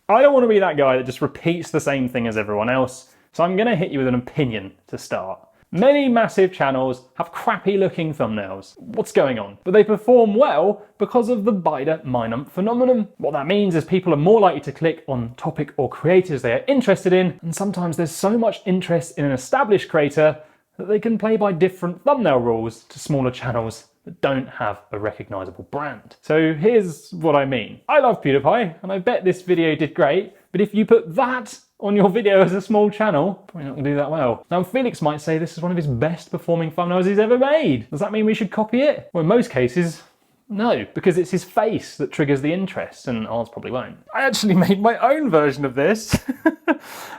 I don't want to be that guy that just repeats the same thing as everyone else, so I'm going to hit you with an opinion to start. Many massive channels have crappy looking thumbnails. What's going on? But they perform well because of the Beider Meinung phenomenon. What that means is people are more likely to click on topic or creators they are interested in, and sometimes there's so much interest in an established creator that they can play by different thumbnail rules to smaller channels that don't have a recognizable brand. So here's what I mean. I love PewDiePie, and I bet this video did great, but if you put that on your video as a small channel, probably not gonna do that well. Now Felix might say this is one of his best performing thumbnails he's ever made. Does that mean we should copy it? Well, in most cases, no, because it's his face that triggers the interest, and ours probably won't. I actually made my own version of this,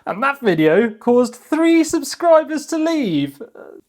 and that video caused 3 subscribers to leave.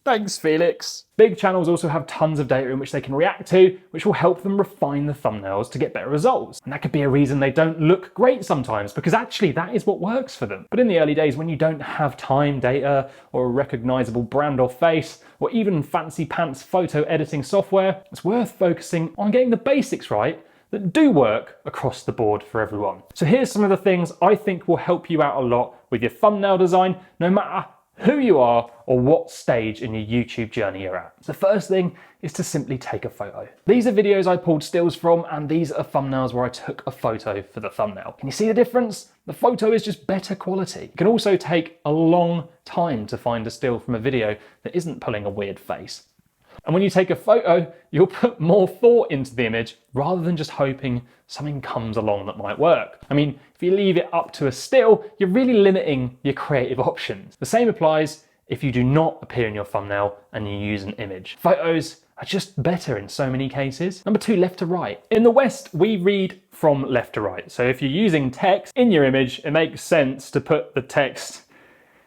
Thanks, Felix. Big channels also have tons of data in which they can react to, which will help them refine the thumbnails to get better results. And that could be a reason they don't look great sometimes, because actually that is what works for them. But in the early days, when you don't have time, data, or a recognizable brand or face, or even fancy pants photo editing software, it's worth focusing on getting the basics right that do work across the board for everyone. So here's some of the things I think will help you out a lot with your thumbnail design, no matter who you are or what stage in your YouTube journey you're at. The first thing is to simply take a photo. These are videos I pulled stills from, and these are thumbnails where I took a photo for the thumbnail. Can you see the difference? The photo is just better quality. It can also take a long time to find a still from a video that isn't pulling a weird face. And when you take a photo, you'll put more thought into the image rather than just hoping something comes along that might work. I mean, if you leave it up to a still, you're really limiting your creative options. The same applies if you do not appear in your thumbnail and you use an image. Photos are just better in so many cases. Number 2, left to right. In the West, we read from left to right. So if you're using text in your image, it makes sense to put the text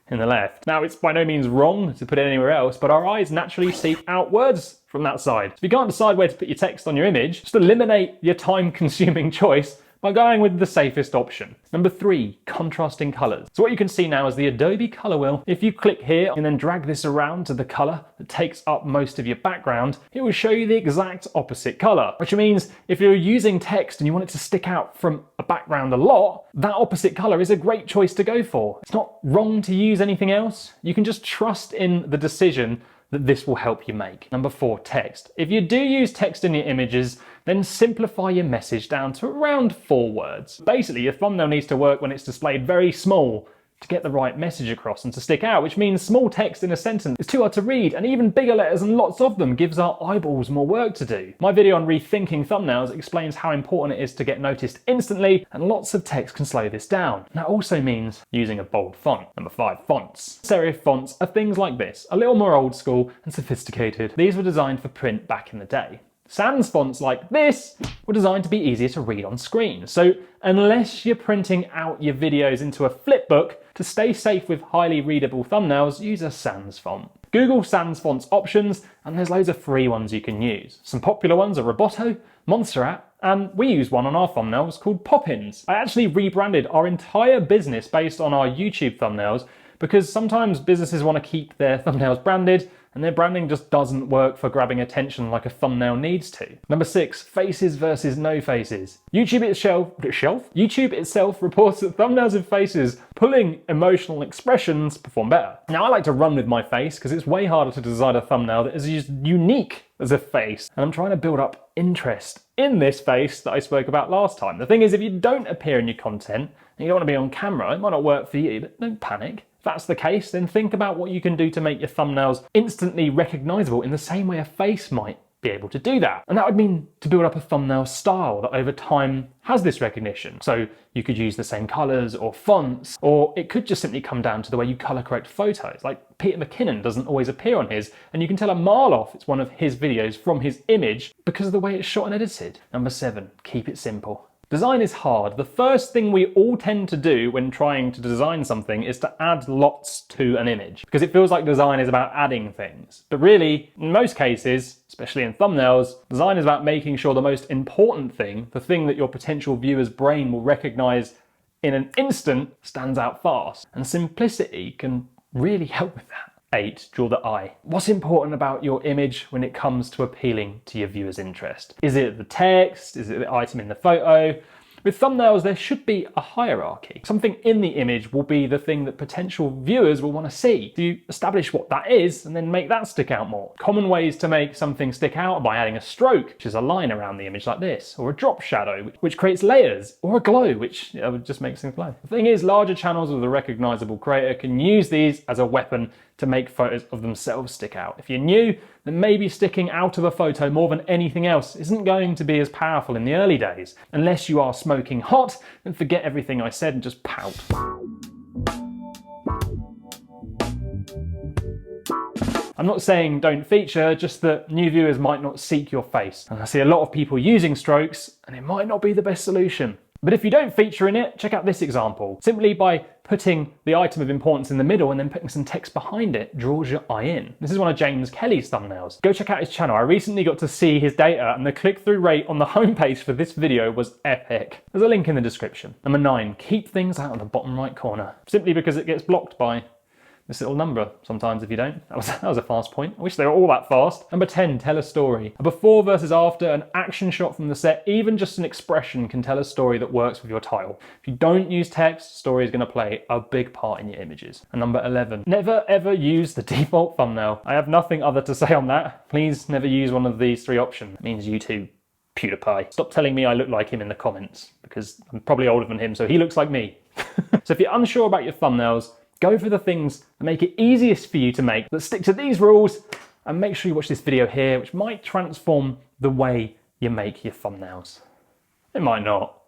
in the left. Now, it's by no means wrong to put it anywhere else, but our eyes naturally seek outwards from that side. So if you can't decide where to put your text on your image, just eliminate your time-consuming choice by going with the safest option. Number 3, contrasting colors. So what you can see now is the Adobe color wheel. If you click here and then drag this around to the color that takes up most of your background, it will show you the exact opposite color, which means if you're using text and you want it to stick out from a background a lot, that opposite color is a great choice to go for. It's not wrong to use anything else. You can just trust in the decision that this will help you make. Number 4, text. If you do use text in your images, then simplify your message down to around 4 words. Basically, your thumbnail needs to work when it's displayed very small to get the right message across and to stick out, which means small text in a sentence is too hard to read, and even bigger letters and lots of them gives our eyeballs more work to do. My video on rethinking thumbnails explains how important it is to get noticed instantly, and lots of text can slow this down. That also means using a bold font. Number 5, fonts. Serif fonts are things like this, a little more old school and sophisticated. These were designed for print back in the day. Sans fonts like this were designed to be easier to read on screen. So unless you're printing out your videos into a flipbook, to stay safe with highly readable thumbnails, use a sans font. Google sans fonts options, and there's loads of free ones you can use. Some popular ones are Roboto, Montserrat, and we use one on our thumbnails called Poppins. I actually rebranded our entire business based on our YouTube thumbnails because sometimes businesses want to keep their thumbnails branded, and their branding just doesn't work for grabbing attention like a thumbnail needs to. Number 6, faces versus no faces. YouTube itself reports that thumbnails with faces pulling emotional expressions perform better. Now, I like to run with my face because it's way harder to design a thumbnail that is as unique as a face, and I'm trying to build up interest in this face that I spoke about last time. The thing is, if you don't appear in your content and you don't want to be on camera, it might not work for you, but don't panic. If that's the case, then think about what you can do to make your thumbnails instantly recognizable in the same way a face might be able to do that. And that would mean to build up a thumbnail style that over time has this recognition. So you could use the same colors or fonts, or it could just simply come down to the way you color correct photos. Like Peter McKinnon doesn't always appear on his, and you can tell a mile off it's one of his videos from his image because of the way it's shot and edited. Number 7, keep it simple. Design is hard. The first thing we all tend to do when trying to design something is to add lots to an image, because it feels like design is about adding things. But really, in most cases, especially in thumbnails, design is about making sure the most important thing, the thing that your potential viewer's brain will recognize in an instant, stands out fast. And simplicity can really help with that. 8, draw the eye. What's important about your image when it comes to appealing to your viewer's interest? Is it the text? Is it the item in the photo? With thumbnails, there should be a hierarchy. Something in the image will be the thing that potential viewers will want to see. So you establish what that is and then make that stick out more. Common ways to make something stick out are by adding a stroke, which is a line around the image like this, or a drop shadow, which creates layers, or a glow, which just makes things glow. The thing is, larger channels with a recognizable creator can use these as a weapon to make photos of themselves stick out. If you're new, then maybe sticking out of a photo more than anything else isn't going to be as powerful in the early days. Unless you are smoking hot, then forget everything I said and just pout. I'm not saying don't feature, just that new viewers might not seek your face. And I see a lot of people using strokes, and it might not be the best solution. But if you don't feature in it, check out this example. Simply by putting the item of importance in the middle and then putting some text behind it draws your eye in. This is one of James Kelly's thumbnails. Go check out his channel. I recently got to see his data and the click-through rate on the homepage for this video was epic. There's a link in the description. Number 9, keep things out of the bottom right corner. Simply because it gets blocked by this little number sometimes if you don't. That was a fast point. I wish they were all that fast. Number 10, tell a story. A before versus after, an action shot from the set, even just an expression can tell a story that works with your title. If you don't use text, story is going to play a big part in your images. And number 11, never ever use the default thumbnail. I have nothing other to say on that. Please never use one of these 3 options. It means YouTube. PewDiePie. Stop telling me I look like him in the comments, because I'm probably older than him, so he looks like me. So if you're unsure about your thumbnails, go for the things that make it easiest for you to make, that stick to these rules, and make sure you watch this video here, which might transform the way you make your thumbnails. It might not.